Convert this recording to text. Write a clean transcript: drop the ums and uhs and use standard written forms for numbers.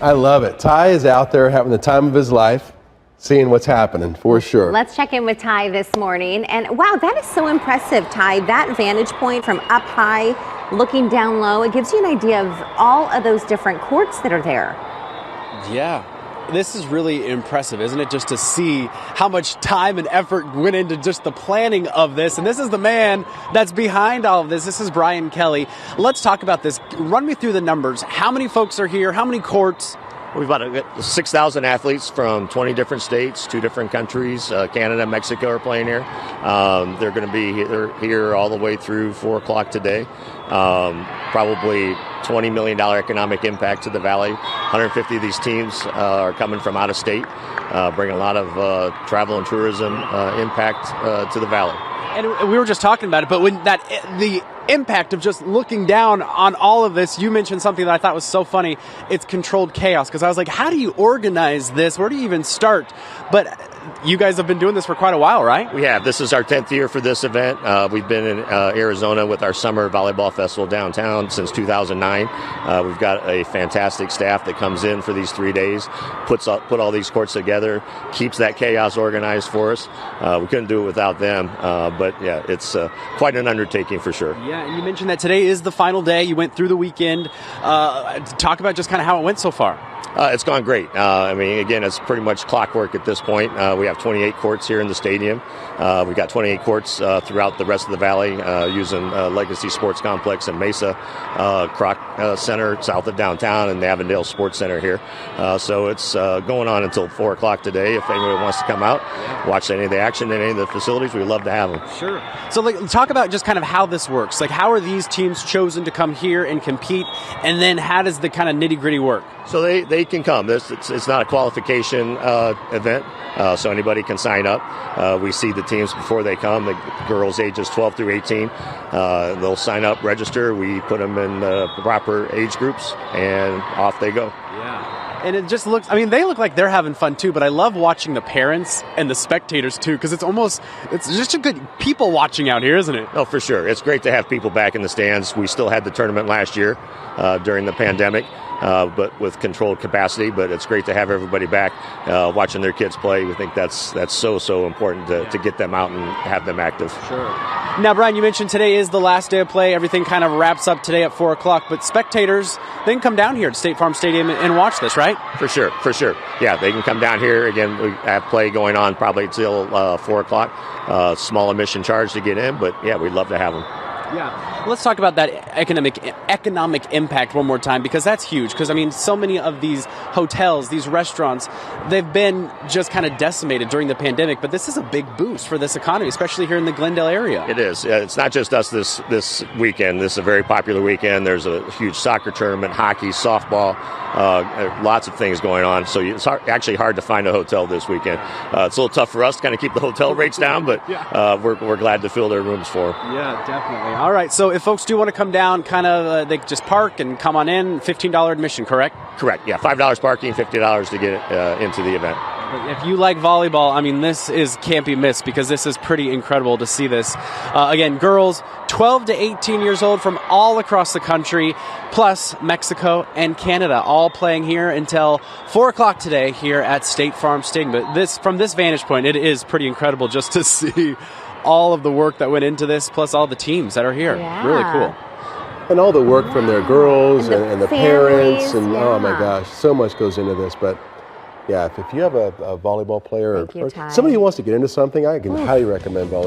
I love it. Ty is out there having the time of his life, seeing what's happening for sure. Let's check in with Ty this morning. And wow, that is so impressive, Ty. That vantage point from up high, looking down low, it gives you an idea of all of those different courts that are there. Yeah. This is really impressive, isn't it? Just to see how much time and effort went into just the planning of this. And this is the man that's behind all of this. This is Brian Kelly. Let's talk about this. Run me through the numbers. How many folks are here? How many courts? We've got 6,000 athletes from 20 different states, 2 different countries. Canada and Mexico are playing here. They're going to be here all the way through 4 o'clock today. Probably $20 million economic impact to the Valley. 150 of these teams are coming from out of state, bringing a lot of travel and tourism impact to the Valley. And we were just talking about it, but when the impact of just looking down on all of this, you mentioned something that I thought was so funny. It's controlled chaos, because I was like, how do you organize this? Where do you even start? But you guys have been doing this for quite a while, right? We have. This is our 10th year for this event. We've been in Arizona with our summer volleyball festival downtown since 2009. We've got a fantastic staff that comes in for these 3 days, put all these courts together, keeps that chaos organized for us. We couldn't do it without them, but yeah, it's quite an undertaking for sure. Yeah, and you mentioned that today is the final day. You went through the weekend. Talk about just kind of how it went so far. It's gone great. I mean, again, it's pretty much clockwork at this point. We have 28 courts here in the stadium. We've got 28 courts throughout the rest of the Valley using Legacy Sports Complex and Mesa Kroc Center south of downtown and the Avondale Sports Center here. So it's going on until 4 o'clock today. If anyone wants to come out, watch any of the action in any of the facilities, we'd love to have them. Sure. So talk about just kind of how this works. Like, how are these teams chosen to come here and compete? And then how does the kind of nitty-gritty work? So they can come. It's not a qualification event, so anybody can sign up. We see the teams before they come. The girls ages 12 through 18. They'll sign up, register. We put them in the proper age groups, and off they go. Yeah. And it just looks, I mean, they look like they're having fun too, but I love watching the parents and the spectators too, because it's just a good people watching out here, isn't it? Oh, for sure. It's great to have people back in the stands. We still had the tournament last year during the pandemic. But with controlled capacity. But it's great to have everybody back watching their kids play. We think that's so important to get them out and have them active. Sure. Now, Brian, you mentioned today is the last day of play. Everything kind of wraps up today at 4 o'clock. But spectators, they can come down here at State Farm Stadium and watch this, right? For sure. Yeah, they can come down here. Again, we have play going on probably till 4 o'clock. Small admission charge to get in, but yeah, we'd love to have them. Yeah. Let's talk about that economic impact one more time, because that's huge. Because, I mean, so many of these hotels, these restaurants, they've been just kind of decimated during the pandemic. But this is a big boost for this economy, especially here in the Glendale area. It is. It's not just us this weekend. This is a very popular weekend. There's a huge soccer tournament, hockey, softball, lots of things going on. So it's actually hard to find a hotel this weekend. It's a little tough for us to kind of keep the hotel rates down, but we're glad to fill their rooms for them. Yeah, definitely. All right, so if folks do want to come down, kind of they just park and come on in, $15 admission, correct? Correct, yeah, $5 parking, $50 to get into the event. If you like volleyball, I mean, this can't be missed, because this is pretty incredible to see this. Again, girls 12 to 18 years old from all across the country, plus Mexico and Canada, all playing here until 4 o'clock today here at State Farm Stadium. But from this vantage point, it is pretty incredible just to see all of the work that went into this, plus all the teams that are here. Yeah. Really cool. And all the work from their girls and the parents, and yeah. Oh my gosh, so much goes into this. But yeah, if you have a volleyball player or somebody who wants to get into something, I can highly recommend volleyball.